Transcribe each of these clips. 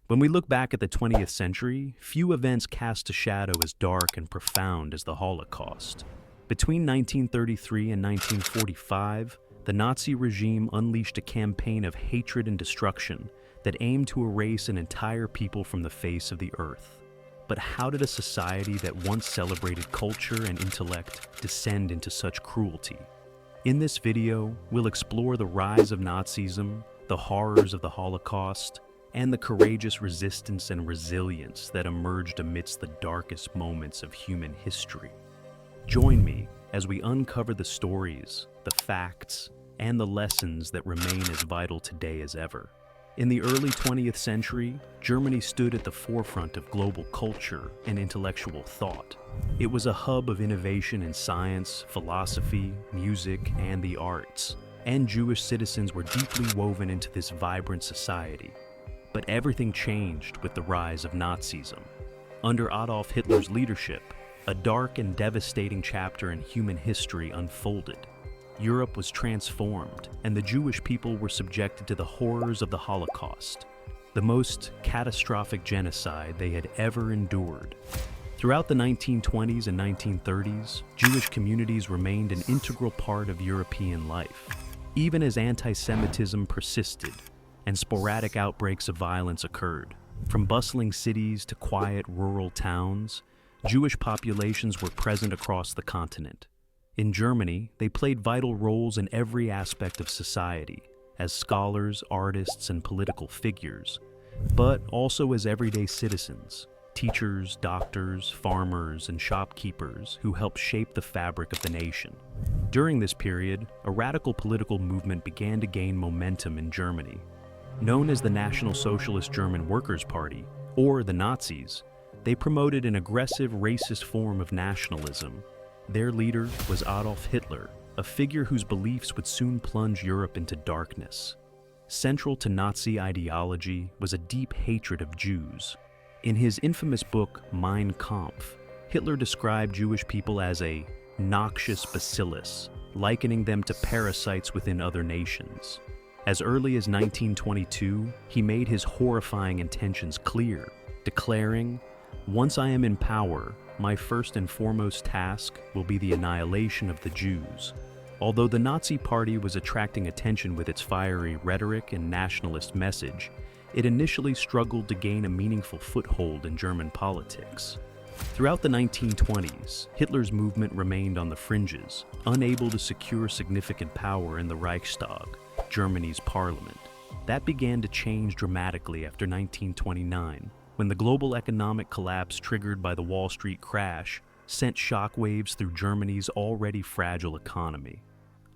When we look back at the 20th century, few events cast a shadow as dark and profound as the Holocaust. Between 1933 and 1945, the Nazi regime unleashed a campaign of hatred and destruction that aimed to erase an entire people from the face of the earth. But how did a society that once celebrated culture and intellect descend into such cruelty? In this video, we'll explore the rise of Nazism, the horrors of the Holocaust, and the courageous resistance and resilience that emerged amidst the darkest moments of human history. Join me as we uncover the stories, the facts, and the lessons that remain as vital today as ever. In the early 20th century, Germany stood at the forefront of global culture and intellectual thought. It was a hub of innovation in science, philosophy, music, and the arts, and Jewish citizens were deeply woven into this vibrant society. But everything changed with the rise of Nazism. Under Adolf Hitler's leadership, a dark and devastating chapter in human history unfolded. Europe was transformed, and the Jewish people were subjected to the horrors of the Holocaust, the most catastrophic genocide they had ever endured. Throughout the 1920s and 1930s, Jewish communities remained an integral part of European life, even as anti-Semitism persisted and sporadic outbreaks of violence occurred. From bustling cities to quiet rural towns, Jewish populations were present across the continent. In Germany, they played vital roles in every aspect of society, as scholars, artists, and political figures, but also as everyday citizens, teachers, doctors, farmers, and shopkeepers who helped shape the fabric of the nation. During this period, a radical political movement began to gain momentum in Germany. Known as the National Socialist German Workers' Party, or the Nazis, they promoted an aggressive racist form of nationalism. Their leader was Adolf Hitler, a figure whose beliefs would soon plunge Europe into darkness. Central to Nazi ideology was a deep hatred of Jews. In his infamous book, Mein Kampf, Hitler described Jewish people as a noxious bacillus, likening them to parasites within other nations. As early as 1922, he made his horrifying intentions clear, declaring, "Once I am in power, my first and foremost task will be the annihilation of the Jews." Although the Nazi Party was attracting attention with its fiery rhetoric and nationalist message, it initially struggled to gain a meaningful foothold in German politics. Throughout the 1920s, Hitler's movement remained on the fringes, unable to secure significant power in the Reichstag, Germany's parliament. That began to change dramatically after 1929, when the global economic collapse triggered by the Wall Street crash sent shockwaves through Germany's already fragile economy.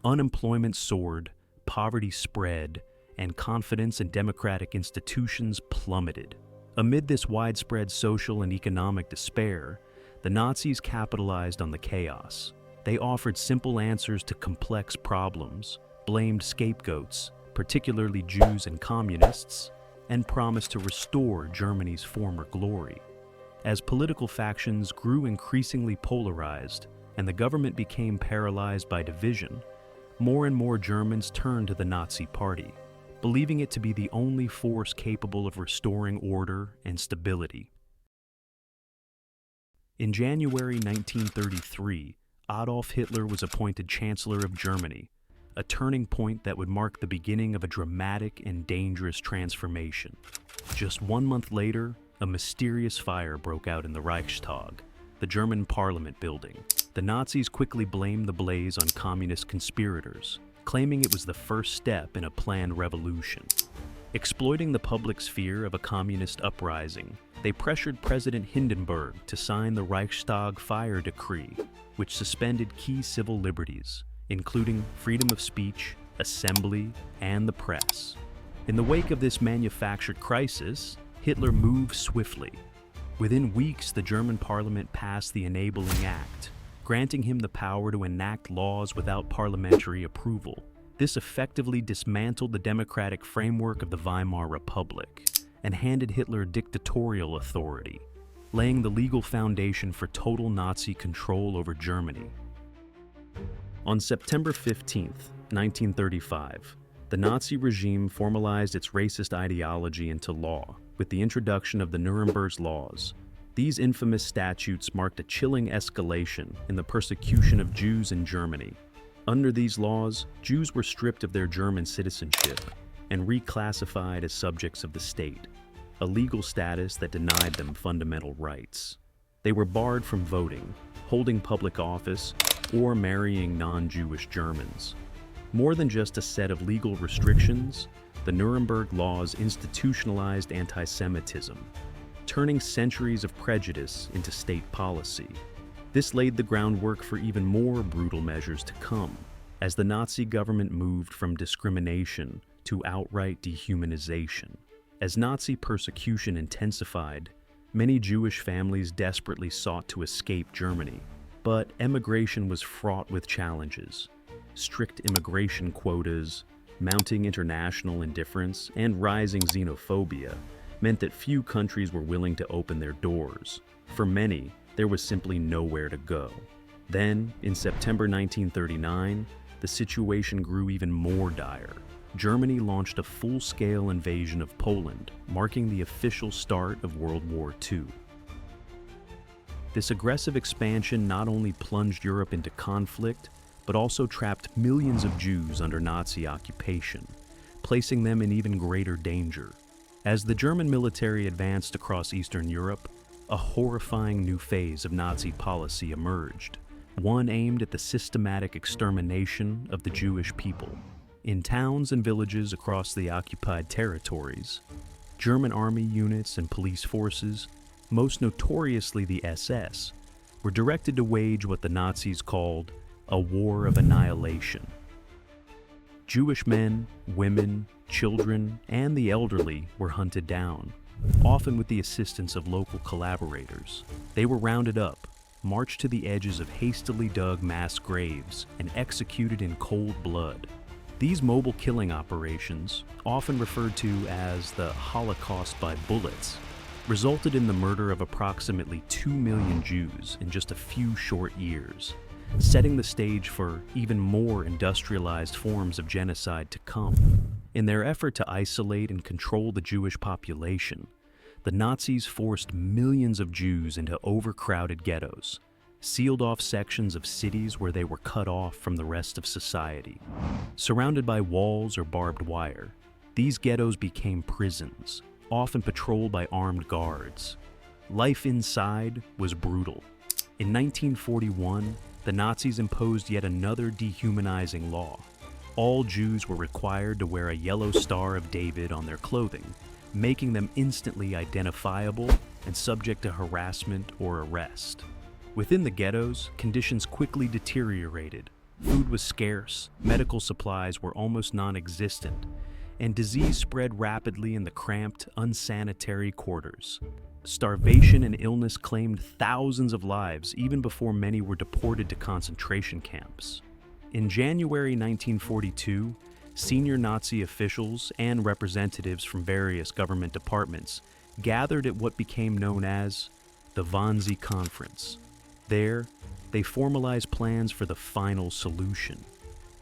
Unemployment soared, poverty spread, and confidence in democratic institutions plummeted. Amid this widespread social and economic despair, the Nazis capitalized on the chaos. They offered simple answers to complex problems, blamed scapegoats, particularly Jews and communists, and promised to restore Germany's former glory. As political factions grew increasingly polarized and the government became paralyzed by division, more and more Germans turned to the Nazi Party, believing it to be the only force capable of restoring order and stability. In January 1933, Adolf Hitler was appointed Chancellor of Germany, a turning point that would mark the beginning of a dramatic and dangerous transformation. Just 1 month later, a mysterious fire broke out in the Reichstag, the German parliament building. The Nazis quickly blamed the blaze on communist conspirators, claiming it was the first step in a planned revolution. Exploiting the public's fear of a communist uprising, they pressured President Hindenburg to sign the Reichstag Fire Decree, which suspended key civil liberties, including freedom of speech, assembly, and the press. In the wake of this manufactured crisis, Hitler moved swiftly. Within weeks, the German parliament passed the Enabling Act, granting him the power to enact laws without parliamentary approval. This effectively dismantled the democratic framework of the Weimar Republic and handed Hitler dictatorial authority, laying the legal foundation for total Nazi control over Germany. On September 15, 1935, the Nazi regime formalized its racist ideology into law, with the introduction of the Nuremberg laws. These infamous statutes marked a chilling escalation in the persecution of Jews in Germany. Under these laws, Jews were stripped of their German citizenship and reclassified as subjects of the state, a legal status that denied them fundamental rights. They were barred from voting, holding public office, or marrying non-Jewish Germans. More than just a set of legal restrictions, the Nuremberg laws institutionalized anti-Semitism, turning centuries of prejudice into state policy. This laid the groundwork for even more brutal measures to come, as the Nazi government moved from discrimination to outright dehumanization. As Nazi persecution intensified, many Jewish families desperately sought to escape Germany, but emigration was fraught with challenges. Strict immigration quotas, mounting international indifference, and rising xenophobia meant that few countries were willing to open their doors. For many, there was simply nowhere to go. Then, in September 1939, the situation grew even more dire. Germany launched a full-scale invasion of Poland, marking the official start of World War II. This aggressive expansion not only plunged Europe into conflict, but also trapped millions of Jews under Nazi occupation, placing them in even greater danger. As the German military advanced across Eastern Europe, a horrifying new phase of Nazi policy emerged, one aimed at the systematic extermination of the Jewish people. In towns and villages across the occupied territories, German army units and police forces, most notoriously the SS, were directed to wage what the Nazis called a war of annihilation. Jewish men, women, children, and the elderly were hunted down, often with the assistance of local collaborators. They were rounded up, marched to the edges of hastily dug mass graves, and executed in cold blood. These mobile killing operations, often referred to as the Holocaust by bullets, resulted in the murder of approximately 2 million Jews in just a few short years, setting the stage for even more industrialized forms of genocide to come. In their effort to isolate and control the Jewish population, the Nazis forced millions of Jews into overcrowded ghettos, sealed off sections of cities where they were cut off from the rest of society. Surrounded by walls or barbed wire, these ghettos became prisons, often patrolled by armed guards. Life inside was brutal. In 1941, the Nazis imposed yet another dehumanizing law. All Jews were required to wear a yellow Star of David on their clothing, making them instantly identifiable and subject to harassment or arrest. Within the ghettos, conditions quickly deteriorated. Food was scarce, medical supplies were almost non-existent, and disease spread rapidly in the cramped, unsanitary quarters. Starvation and illness claimed thousands of lives even before many were deported to concentration camps. In January 1942, senior Nazi officials and representatives from various government departments gathered at what became known as the Wannsee Conference. There, they formalized plans for the final solution,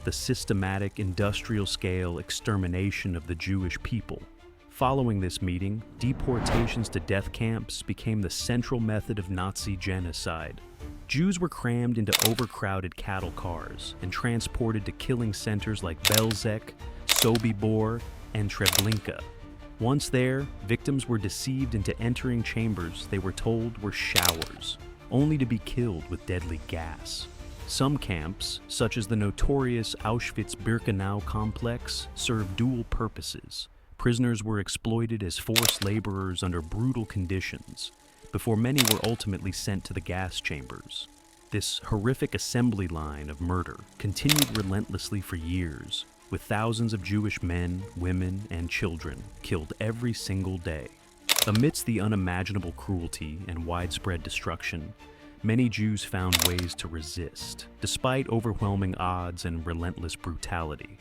the systematic industrial-scale extermination of the Jewish people. Following this meeting, deportations to death camps became the central method of Nazi genocide. Jews were crammed into overcrowded cattle cars and transported to killing centers like Belzec, Sobibor, and Treblinka. Once there, victims were deceived into entering chambers they were told were showers, only to be killed with deadly gas. Some camps, such as the notorious Auschwitz-Birkenau complex, served dual purposes. Prisoners were exploited as forced laborers under brutal conditions, before many were ultimately sent to the gas chambers. This horrific assembly line of murder continued relentlessly for years, with thousands of Jewish men, women, and children killed every single day. Amidst the unimaginable cruelty and widespread destruction, many Jews found ways to resist, despite overwhelming odds and relentless brutality.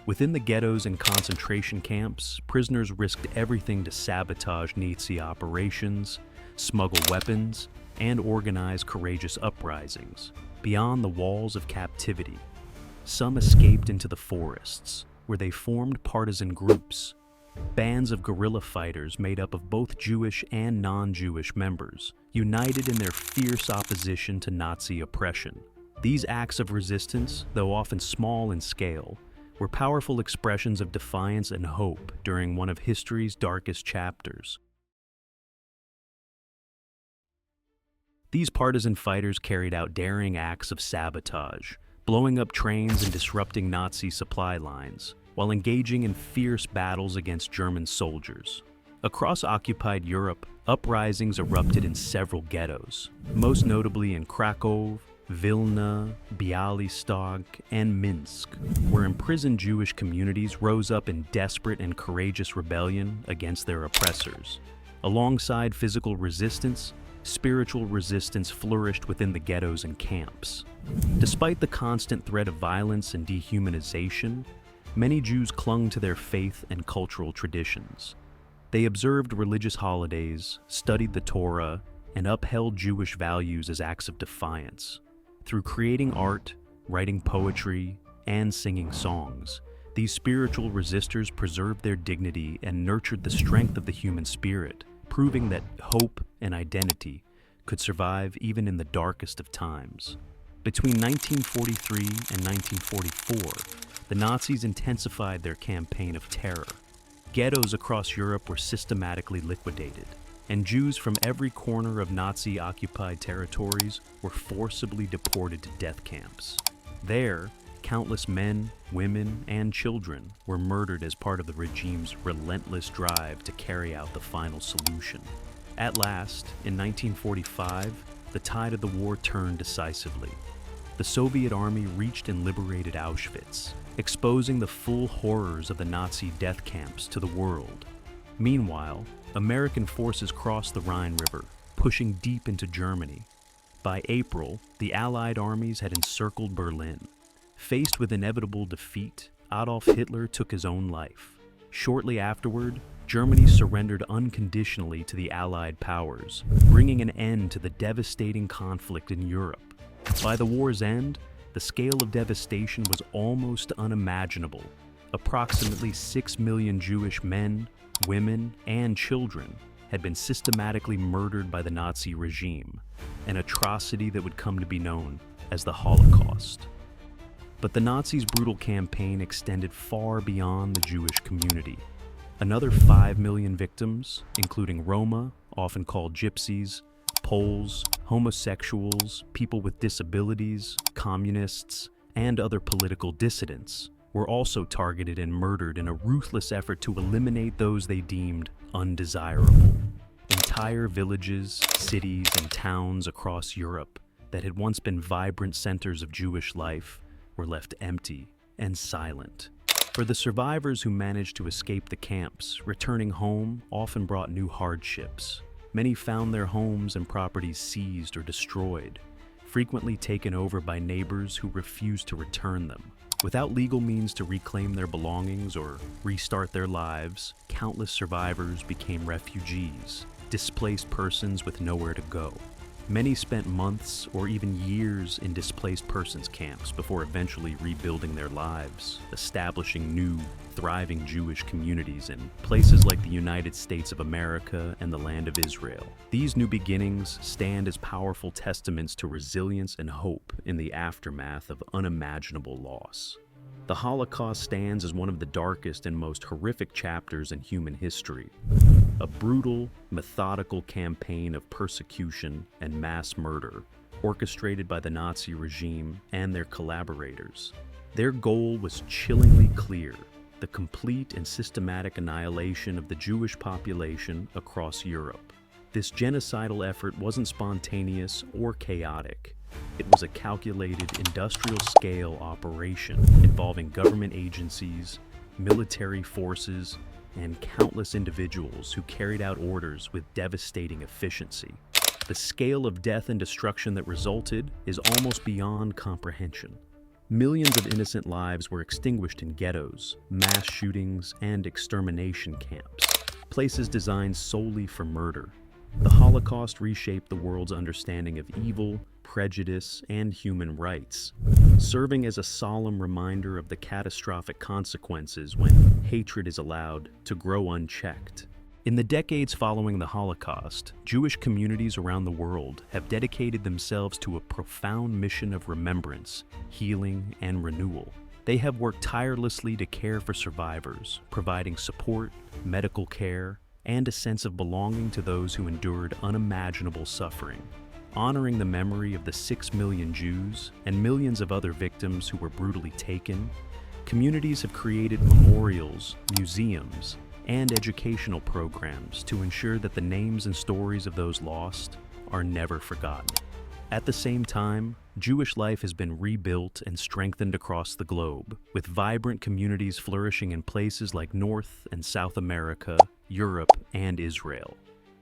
Within the ghettos and concentration camps, prisoners risked everything to sabotage Nazi operations, smuggle weapons, and organize courageous uprisings beyond the walls of captivity. Some escaped into the forests, where they formed partisan groups, Bands of guerrilla fighters made up of both Jewish and non-Jewish members, united in their fierce opposition to Nazi oppression. These acts of resistance, though often small in scale, were powerful expressions of defiance and hope during one of history's darkest chapters. These partisan fighters carried out daring acts of sabotage, blowing up trains and disrupting Nazi supply lines, while engaging in fierce battles against German soldiers. Across occupied Europe, uprisings erupted in several ghettos, most notably in Krakow, Vilna, Bialystok, and Minsk, where imprisoned Jewish communities rose up in desperate and courageous rebellion against their oppressors. Alongside physical resistance, spiritual resistance flourished within the ghettos and camps. Despite the constant threat of violence and dehumanization, many Jews clung to their faith and cultural traditions. They observed religious holidays, studied the Torah, and upheld Jewish values as acts of defiance. Through creating art, writing poetry, and singing songs, these spiritual resistors preserved their dignity and nurtured the strength of the human spirit, proving that hope and identity could survive even in the darkest of times. Between 1943 and 1944, the Nazis intensified their campaign of terror. Ghettos across Europe were systematically liquidated, and Jews from every corner of Nazi-occupied territories were forcibly deported to death camps. There, countless men, women, and children were murdered as part of the regime's relentless drive to carry out the final solution. At last, in 1945, the tide of the war turned decisively. The Soviet army reached and liberated Auschwitz, exposing the full horrors of the Nazi death camps to the world. Meanwhile, American forces crossed the Rhine River, pushing deep into Germany. By April, the Allied armies had encircled Berlin. Faced with inevitable defeat, Adolf Hitler took his own life. Shortly afterward, Germany surrendered unconditionally to the Allied powers, bringing an end to the devastating conflict in Europe. By the war's end, the scale of devastation was almost unimaginable. Approximately 6 million Jewish men, women, and children had been systematically murdered by the Nazi regime, an atrocity that would come to be known as the Holocaust. But the Nazis' brutal campaign extended far beyond the Jewish community. Another 5 million victims, including Roma, often called gypsies, Poles, homosexuals, people with disabilities, communists, and other political dissidents, were also targeted and murdered in a ruthless effort to eliminate those they deemed undesirable. Entire villages, cities, and towns across Europe that had once been vibrant centers of Jewish life were left empty and silent. For the survivors who managed to escape the camps, returning home often brought new hardships. Many found their homes and properties seized or destroyed, frequently taken over by neighbors who refused to return them. Without legal means to reclaim their belongings or restart their lives, countless survivors became refugees, displaced persons with nowhere to go. Many spent months or even years in displaced persons camps before eventually rebuilding their lives, establishing new, thriving Jewish communities in places like the United States of America and the land of Israel. These new beginnings stand as powerful testaments to resilience and hope in the aftermath of unimaginable loss. The Holocaust stands as one of the darkest and most horrific chapters in human history. A brutal, methodical campaign of persecution and mass murder, orchestrated by the Nazi regime and their collaborators. Their goal was chillingly clear: the complete and systematic annihilation of the Jewish population across Europe. This genocidal effort wasn't spontaneous or chaotic. It was a calculated industrial-scale operation involving government agencies, military forces, and countless individuals who carried out orders with devastating efficiency. The scale of death and destruction that resulted is almost beyond comprehension. Millions of innocent lives were extinguished in ghettos, mass shootings, and extermination camps, places designed solely for murder. The Holocaust reshaped the world's understanding of evil, prejudice, and human rights, serving as a solemn reminder of the catastrophic consequences when hatred is allowed to grow unchecked. In the decades following the Holocaust, Jewish communities around the world have dedicated themselves to a profound mission of remembrance, healing, and renewal. They have worked tirelessly to care for survivors, providing support, medical care, and a sense of belonging to those who endured unimaginable suffering. Honoring the memory of the 6 million Jews and millions of other victims who were brutally taken, communities have created memorials, museums, and educational programs to ensure that the names and stories of those lost are never forgotten. At the same time, Jewish life has been rebuilt and strengthened across the globe, with vibrant communities flourishing in places like North and South America, Europe, and Israel.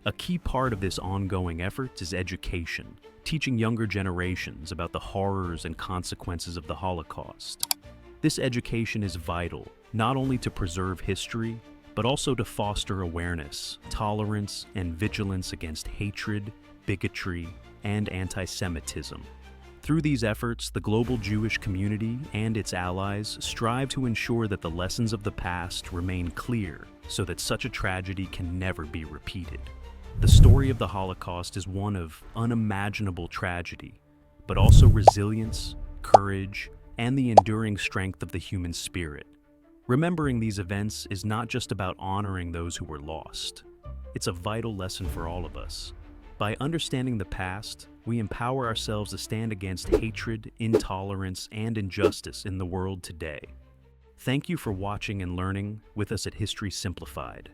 A key part of this ongoing effort is education, teaching younger generations about the horrors and consequences of the Holocaust. This education is vital, not only to preserve history, but also to foster awareness, tolerance, and vigilance against hatred, bigotry, and anti-Semitism. Through these efforts, the global Jewish community and its allies strive to ensure that the lessons of the past remain clear so that such a tragedy can never be repeated. The story of the Holocaust is one of unimaginable tragedy, but also resilience, courage, and the enduring strength of the human spirit. Remembering these events is not just about honoring those who were lost. It's a vital lesson for all of us. By understanding the past, we empower ourselves to stand against hatred, intolerance, and injustice in the world today. Thank you for watching and learning with us at History Simplified.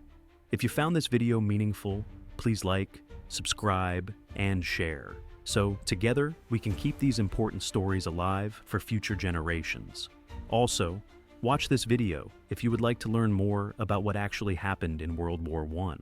If you found this video meaningful, please like, subscribe, and share, so together we can keep these important stories alive for future generations. Also, watch this video if you would like to learn more about what actually happened in World War I.